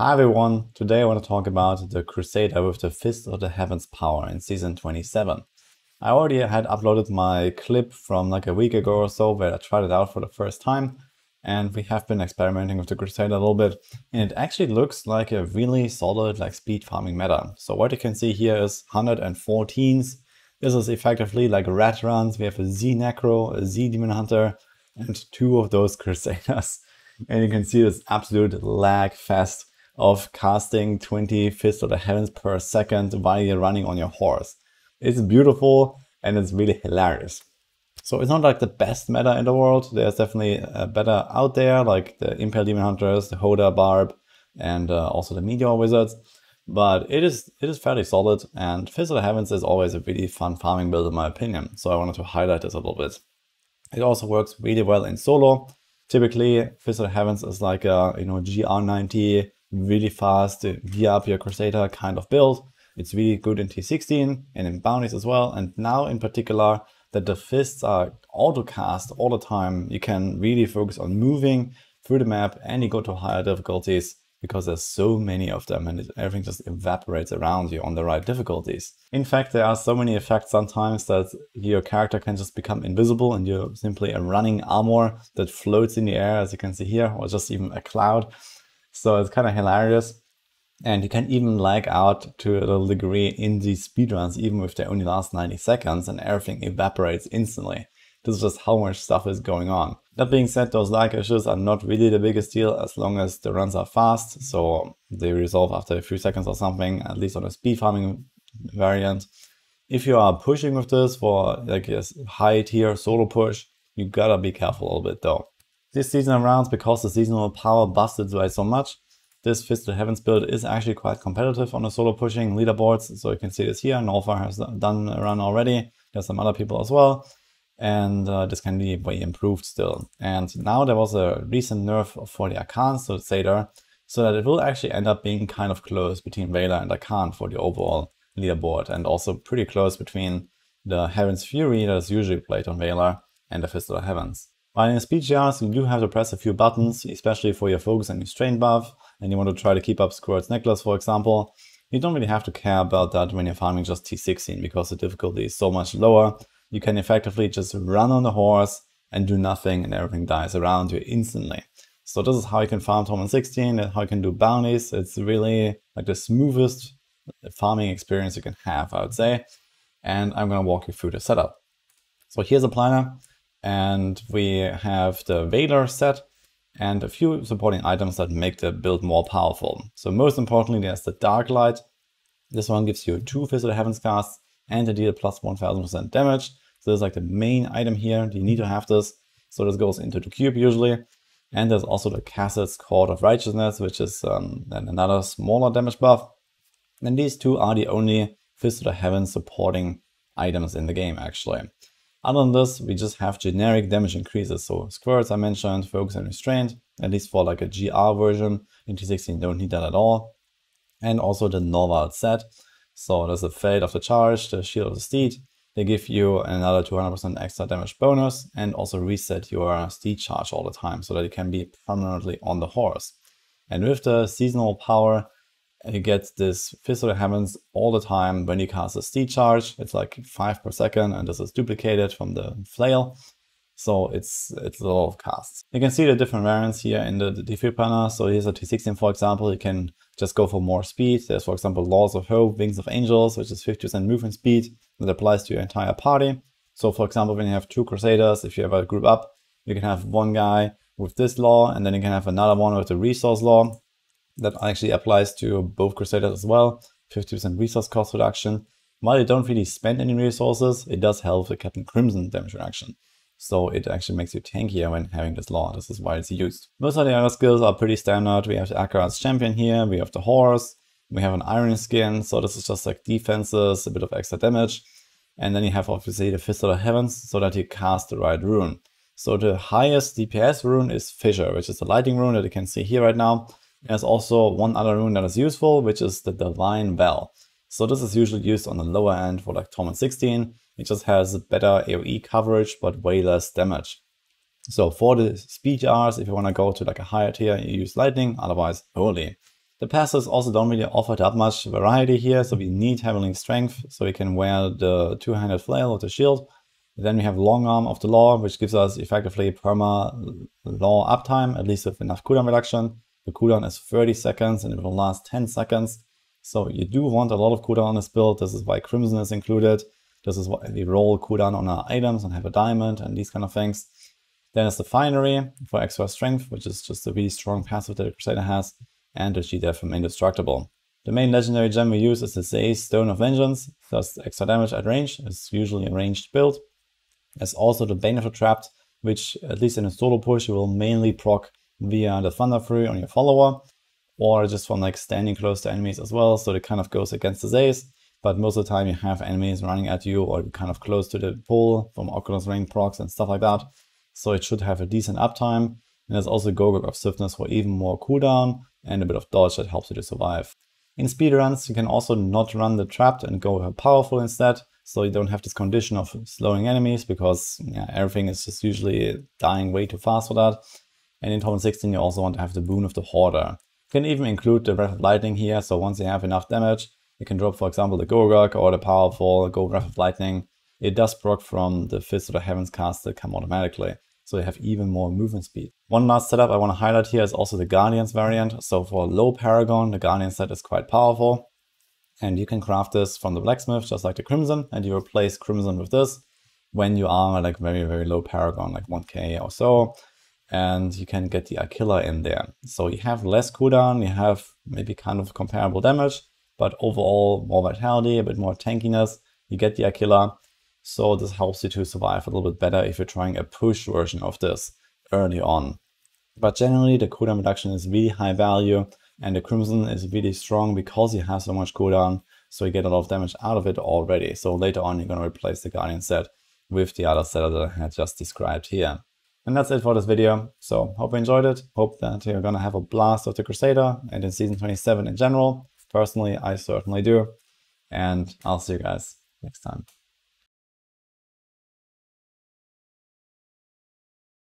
Hi everyone, today I want to talk about the Crusader with the Fist of the Heavens power in Season 27. I already had uploaded my clip from like a week ago or so where I tried it out for the first time, and we have been experimenting with the Crusader a little bit, and it actually looks like a really solid like speed farming meta. So what you can see here is 114s. This is effectively like rat runs. We have a Z Necro, a Z Demon Hunter, and two of those Crusaders. And you can see this absolute lag fest of casting 20 Fists of the Heavens per second while you're running on your horse. It's beautiful and it's really hilarious. So it's not like the best meta in the world. There's definitely better out there, like the Impel Demon Hunters, the Hoda Barb, and also the Meteor Wizards. But it is fairly solid, and Fist of the Heavens is always a really fun farming build in my opinion. So I wanted to highlight this a little bit. It also works really well in solo. Typically, Fist of the Heavens is like a GR90, really fast, gear up your Crusader kind of build. It's really good in T16 and in bounties as well. And now in particular, that the fists are auto-cast all the time, you can really focus on moving through the map and you go to higher difficulties because there's so many of them and everything just evaporates around you on the right difficulties. In fact, there are so many effects sometimes that your character can just become invisible and you're simply a running armor that floats in the air, as you can see here, or just even a cloud. So it's kind of hilarious. And you can even lag out to a little degree in these speedruns, even if they only last 90 seconds and everything evaporates instantly. This is just how much stuff is going on. That being said, those lag issues are not really the biggest deal as long as the runs are fast. So they resolve after a few seconds or something, at least on a speed farming variant. If you are pushing with this for like a high tier solo push, you gotta be careful a little bit though. This season around, because the seasonal power busted by so much, this Fist of the Heavens build is actually quite competitive on the solo pushing leaderboards. So you can see this here. Nolfar has done a run already. There's some other people as well. And this can be way improved still. And now there was a recent nerf for the Arcan Crusader, so that it will actually end up being kind of close between Veiler and Arcan for the overall leaderboard. And also pretty close between the Heaven's Fury that is usually played on Veiler and the Fist of the Heavens. While in speed jars, you do have to press a few buttons, especially for your focus and your strain buff, and you want to try to keep up Squirt's Necklace, for example. You don't really have to care about that when you're farming just T16 because the difficulty is so much lower. You can effectively just run on the horse and do nothing and everything dies around you instantly. So this is how you can farm Torment 16 and how you can do bounties. It's really like the smoothest farming experience you can have, I would say. And I'm going to walk you through the setup. So here's a planner. And we have the Veiler set and a few supporting items that make the build more powerful. So most importantly, there's the Dark Light. This one gives you 2 Fist of the Heavens casts and a deal plus 1000% damage. So this is like the main item here. You need to have this. So this goes into the cube usually. And there's also the Casset's Court of Righteousness, which is then another smaller damage buff. And these two are the only Fist of the Heavens supporting items in the game actually. Other than this, we just have generic damage increases. So Squirts I mentioned, Focus and Restraint, at least for like a GR version. In T16 don't need that at all. And also the Norvald set. So there's the Fate of the Charge, the Shield of the Steed. They give you another 200% extra damage bonus and also reset your Steed charge all the time so that you can be permanently on the horse. And with the seasonal power, you get this Fist of the Heavens all the time when you cast a Steed charge. It's like 5 per second and this is duplicated from the flail. So it's a lot of casts. You can see the different variants here in the defeat planner. So here's a T16 for example. You can just go for more speed. There's for example Laws of Hope, Wings of Angels, which is 50% movement speed that applies to your entire party. So for example, when you have 2 Crusaders, if you have a group up, you can have one guy with this law and then you can have another one with the resource law. That actually applies to both Crusaders as well, 50% resource cost reduction. While you don't really spend any resources, it does help the Captain Crimson damage reduction. So it actually makes you tankier when having this law. This is why it's used. Most of the other skills are pretty standard. We have the Akarat's Champion here, we have the Horse, we have an Iron Skin, so this is just like defenses, a bit of extra damage. And then you have obviously the Fist of the Heavens, so that you cast the right rune. So the highest DPS rune is Fissure, which is the lighting rune that you can see here right now. There's also one other rune that is useful, which is the Divine Bell. So this is usually used on the lower end for like Torment 16. It just has better AoE coverage, but way less damage. So for the speed jars, if you want to go to like a higher tier, you use lightning, otherwise holy. The passes also don't really offer that much variety here, so we need Heavenly Strength, so we can wear the two-handed flail with the shield. Then we have Long Arm of the Law, which gives us effectively perma-law uptime, at least with enough cooldown reduction. The cooldown is 30 seconds and it will last 10 seconds. So you do want a lot of cooldown on this build. This is why Crimson is included. This is why we roll cooldown on our items and have a diamond and these kind of things. Then there's the Finery for extra strength, which is just a really strong passive that the Crusader has, and the G-Def from Indestructible. The main legendary gem we use is the Zay's Stone of Vengeance, thus extra damage at range. It's usually a ranged build. There's also the Bane of the Trapped, which at least in a solo push you will mainly proc via the Thunder Fury on your follower, or just from like standing close to enemies as well, so it kind of goes against the Zay's. But most of the time you have enemies running at you or kind of close to the pole from Oculus Ring procs and stuff like that. So it should have a decent uptime. And there's also Gogok of Swiftness for even more cooldown and a bit of dodge that helps you to survive. In speedruns, you can also not run the Trapped and go powerful instead. So you don't have this condition of slowing enemies because everything is just usually dying way too fast for that. And in top 16 you also want to have the Boon of the Hoarder. You can even include the Wrath of Lightning here, so once you have enough damage, you can drop for example the Gogok or the powerful Go Wrath of Lightning. It does proc from the Fist of the Heavens cast that come automatically, so you have even more movement speed. One last setup I want to highlight here is also the Guardians variant. So for low Paragon, the Guardian set is quite powerful. And you can craft this from the blacksmith, just like the Crimson, and you replace Crimson with this when you are like very, very low Paragon, like 1k or so. And you can get the Aquila in there. So you have less cooldown, you have maybe kind of comparable damage, but overall more vitality, a bit more tankiness. You get the Aquila. So this helps you to survive a little bit better if you're trying a push version of this early on. But generally the cooldown reduction is really high value. And the Crimson is really strong because you have so much cooldown, so you get a lot of damage out of it already. So later on you're going to replace the Guardian set with the other setup that I had just described here. And that's it for this video. So hope you enjoyed it. Hope that you're going to have a blast with the Crusader and in Season 27 in general. Personally, I certainly do. And I'll see you guys next time.